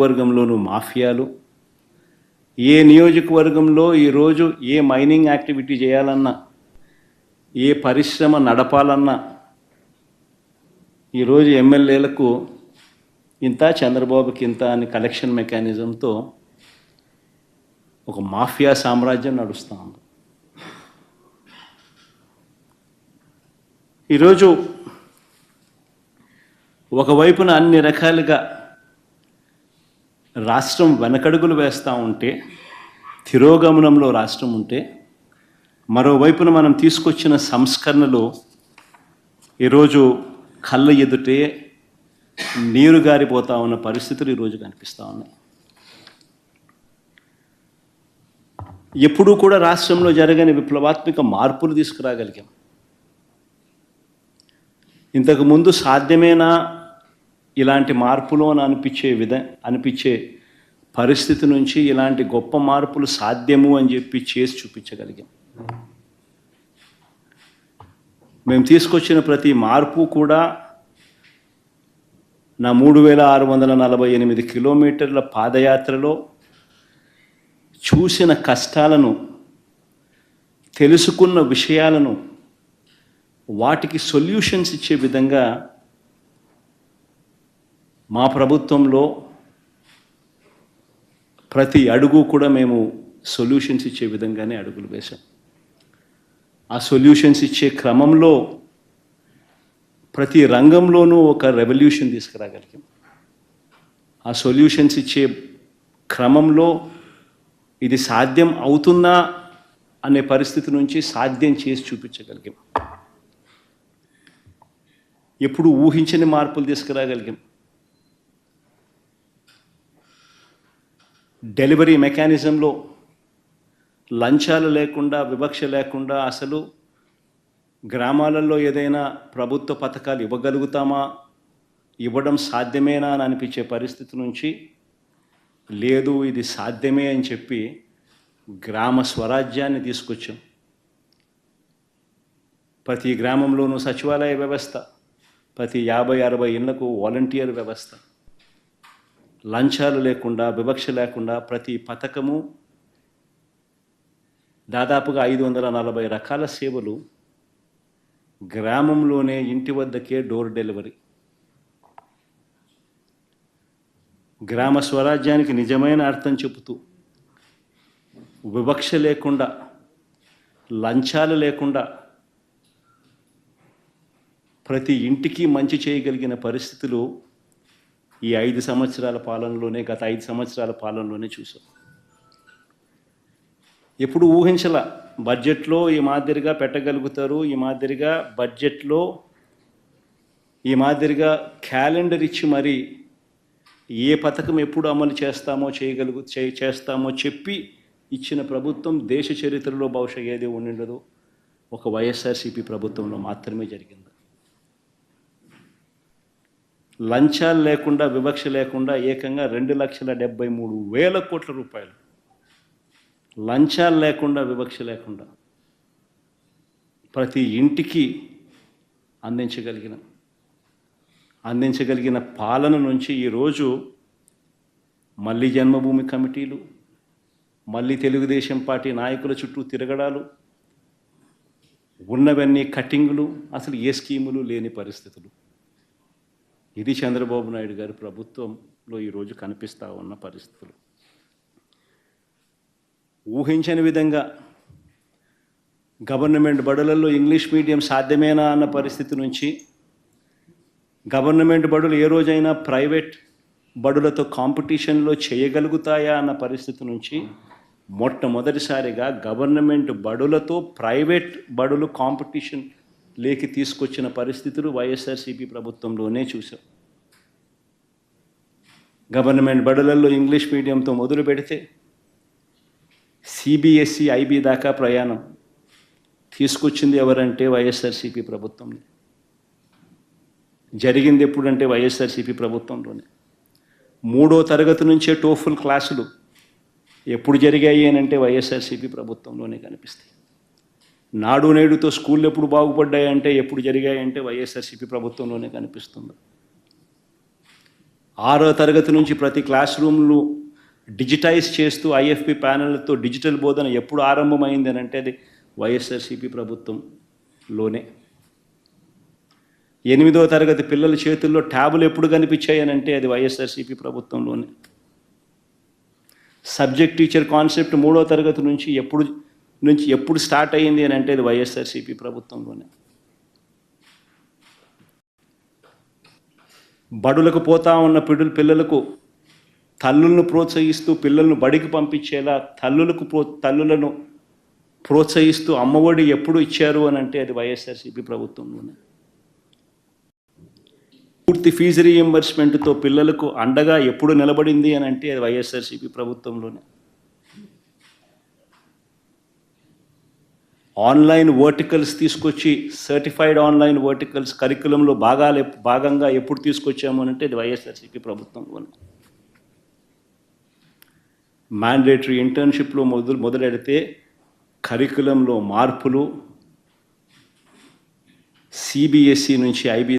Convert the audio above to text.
వర్గంలోనూ మాఫియాలు, ఏ నియోజకవర్గంలో ఈరోజు ఏ mining activity చేయాలన్నా, ఏ పరిశ్రమ నడపాలన్నా ఈరోజు ఎమ్మెల్యేలకు ఇంత, చంద్రబాబుకి ఇంత అని కలెక్షన్ మెకానిజంతో ఒక మాఫియా సామ్రాజ్యం నడుస్తూ ఉంది. ఈరోజు ఒకవైపున అన్ని రకాలుగా రాష్ట్రం వెనకడుగులు వేస్తూ ఉంటే, తిరోగమనంలో రాష్ట్రం ఉంటే, మరోవైపున మనం తీసుకొచ్చిన సంస్కరణలు ఈరోజు కళ్ళ ఎదుటే నీరు గారిపోతూ ఉన్న పరిస్థితులు ఈరోజు కనిపిస్తూ ఉన్నాయి. ఎప్పుడూ కూడా రాష్ట్రంలో జరగని విప్లవాత్మక మార్పులు తీసుకురాగలిగాం. ఇంతకుముందు సాధ్యమేనా ఇలాంటి మార్పులు అని అనిపించే పరిస్థితి నుంచి ఇలాంటి గొప్ప మార్పులు సాధ్యము అని చెప్పి చేసి చూపించగలిగాం. మేము తీసుకొచ్చిన ప్రతి మార్పు కూడా నా 3648 కిలోమీటర్ల పాదయాత్రలో చూసిన కష్టాలను, తెలుసుకున్న విషయాలను, వాటికి సొల్యూషన్స్ ఇచ్చే విధంగా మా ప్రభుత్వంలో ప్రతి అడుగు కూడా మేము సొల్యూషన్స్ ఇచ్చే విధంగానే అడుగులు వేశాం. ఆ సొల్యూషన్స్ ఇచ్చే క్రమంలో ప్రతి రంగంలోనూ ఒక రెవల్యూషన్ తీసుకురాగలిగాం. ఆ సొల్యూషన్స్ ఇచ్చే క్రమంలో ఇది సాధ్యం అవుతుందా అనే పరిస్థితి నుంచి సాధ్యం చేసి చూపించగలిగాం. ఎప్పుడు ఊహించని మార్పులు తీసుకురాగలిగాం. డెలివరీ మెకానిజంలో లంచాలు లేకుండా, వివక్ష లేకుండా అసలు గ్రామాలలో ఏదైనా ప్రభుత్వ పథకాలు ఇవ్వగలుగుతామా, ఇవ్వడం సాధ్యమేనా అని అనిపించే పరిస్థితి నుంచి లేదు, ఇది సాధ్యమే అని చెప్పి గ్రామ స్వరాజ్యాన్ని తీసుకొచ్చాం. ప్రతి గ్రామంలోనూ సచివాలయ వ్యవస్థ, ప్రతి 50-60 ఇళ్లకు వాలంటీర్ వ్యవస్థ, లంచాలు లేకుండా, వివక్ష లేకుండా ప్రతి పథకము, దాదాపుగా 540 రకాల సేవలు గ్రామంలోనే ఇంటి వద్దకే డోర్ డెలివరీ. గ్రామ స్వరాజ్యానికి నిజమైన అర్థం చెబుతూ, వివక్ష లేకుండా, లంచాలు లేకుండా ప్రతి ఇంటికి మంచి చేయగలిగిన పరిస్థితులు ఈ 5 సంవత్సరాల పాలనలోనే, గత 5 సంవత్సరాల పాలనలోనే చూసాం. ఎప్పుడు ఊహించాల బడ్జెట్లో ఈ మాదిరిగా పెట్టగలుగుతారు, ఈ మాదిరిగా బడ్జెట్లో ఈ మాదిరిగా క్యాలెండర్ ఇచ్చి మరి ఏ పథకం ఎప్పుడు అమలు చేస్తామో చెప్పి ఇచ్చిన ప్రభుత్వం దేశ చరిత్రలో బహుశా ఏది ఉండిండదు, ఒక వైఎస్ఆర్సీపీ ప్రభుత్వంలో మాత్రమే జరిగింది. లంచాలు లేకుండా, వివక్ష లేకుండా ఏకంగా 2,73,000 కోట్ల రూపాయలు లంచాలు లేకుండా, వివక్ష లేకుండా ప్రతి ఇంటికి అందించగలిగిన పాలన నుంచి ఈరోజు మళ్ళీ జన్మభూమి కమిటీలు, మళ్ళీ తెలుగుదేశం పార్టీ నాయకుల చుట్టూ తిరగడాలు, ఉన్నవన్నీ కటింగులు, అసలు ఏ స్కీములు లేని పరిస్థితులు. ఇది చంద్రబాబు నాయుడు గారి ప్రభుత్వంలో ఈరోజు కనిపిస్తూ ఉన్న పరిస్థితులు. ఊహించని విధంగా గవర్నమెంట్ బడులలో ఇంగ్లీష్ మీడియం సాధ్యమేనా అన్న పరిస్థితి నుంచి, గవర్నమెంట్ బడులు ఏ రోజైనా ప్రైవేట్ బడులతో కాంపిటీషన్లో చేయగలుగుతాయా అన్న పరిస్థితి నుంచి మొట్టమొదటిసారిగా గవర్నమెంట్ బడులతో ప్రైవేట్ బడులు కాంపిటీషన్ లేకి తీసుకొచ్చిన పరిస్థితులు వైఎస్ఆర్సీపీ ప్రభుత్వంలోనే చూసాం. గవర్నమెంట్ బడులలో ఇంగ్లీష్ మీడియంతో మొదలు పెడితే సిబిఎస్ఈ, ఐబీ దాకా ప్రయాణం తీసుకొచ్చింది ఎవరంటే వైఎస్ఆర్సీపీ ప్రభుత్వం. జరిగింది ఎప్పుడంటే వైఎస్ఆర్సీపీ ప్రభుత్వంలోనే. 3వ తరగతి నుంచే టోఫుల్ క్లాసులు ఎప్పుడు జరిగాయి అని అంటే వైఎస్ఆర్సీపీ ప్రభుత్వంలోనే కనిపిస్తాయి. నాడు నేడుతో స్కూళ్ళు ఎప్పుడు బాగుపడ్డాయంటే, ఎప్పుడు జరిగాయంటే వైఎస్ఆర్సీపీ ప్రభుత్వంలోనే కనిపిస్తుంది. 6వ తరగతి నుంచి ప్రతి క్లాస్ రూమ్లు డిజిటైజ్ చేస్తూ ఐఎఫ్పి ప్యానెళ్లతో డిజిటల్ బోధన ఎప్పుడు ఆరంభమైంది అని అంటే అది వైఎస్ఆర్సీపీ ప్రభుత్వంలోనే. 8వ తరగతి పిల్లల చేతుల్లో ట్యాబులు ఎప్పుడు కనిపించాయి అని అంటే అది వైఎస్ఆర్సీపీ ప్రభుత్వంలోనే. సబ్జెక్ట్ టీచర్ కాన్సెప్ట్ 3వ తరగతి నుంచి ఎప్పుడు స్టార్ట్ అయ్యింది అని అంటే అది వైఎస్ఆర్సీపీ ప్రభుత్వంలోనే. బడులకు పోతా ఉన్న పిల్లలకు తల్లులను ప్రోత్సహిస్తూ పిల్లలను బడికి పంపించేలా తల్లులను ప్రోత్సహిస్తూ అమ్మఒడి ఎప్పుడు ఇచ్చారు అని అంటే అది వైఎస్ఆర్సీపీ ప్రభుత్వంలోనే. పూర్తి ఫీజు రీఎంబర్స్మెంట్తో పిల్లలకు అండగా ఎప్పుడు నిలబడింది అని అంటే అది వైఎస్ఆర్సీపీ ప్రభుత్వంలోనే. ఆన్లైన్ వర్టికల్స్ తీసుకొచ్చి సర్టిఫైడ్ ఆన్లైన్ వర్టికల్స్ కరికులంలో భాగంగా ఎప్పుడు తీసుకొచ్చాము అంటే అది వైఎస్ఆర్సీపీ ప్రభుత్వంలోనే. మ్యాండేటరీ ఇంటర్న్షిప్లో మొదలెడితే కరికులంలో మార్పులు, సిబిఎస్ఈ నుంచి ఐబీ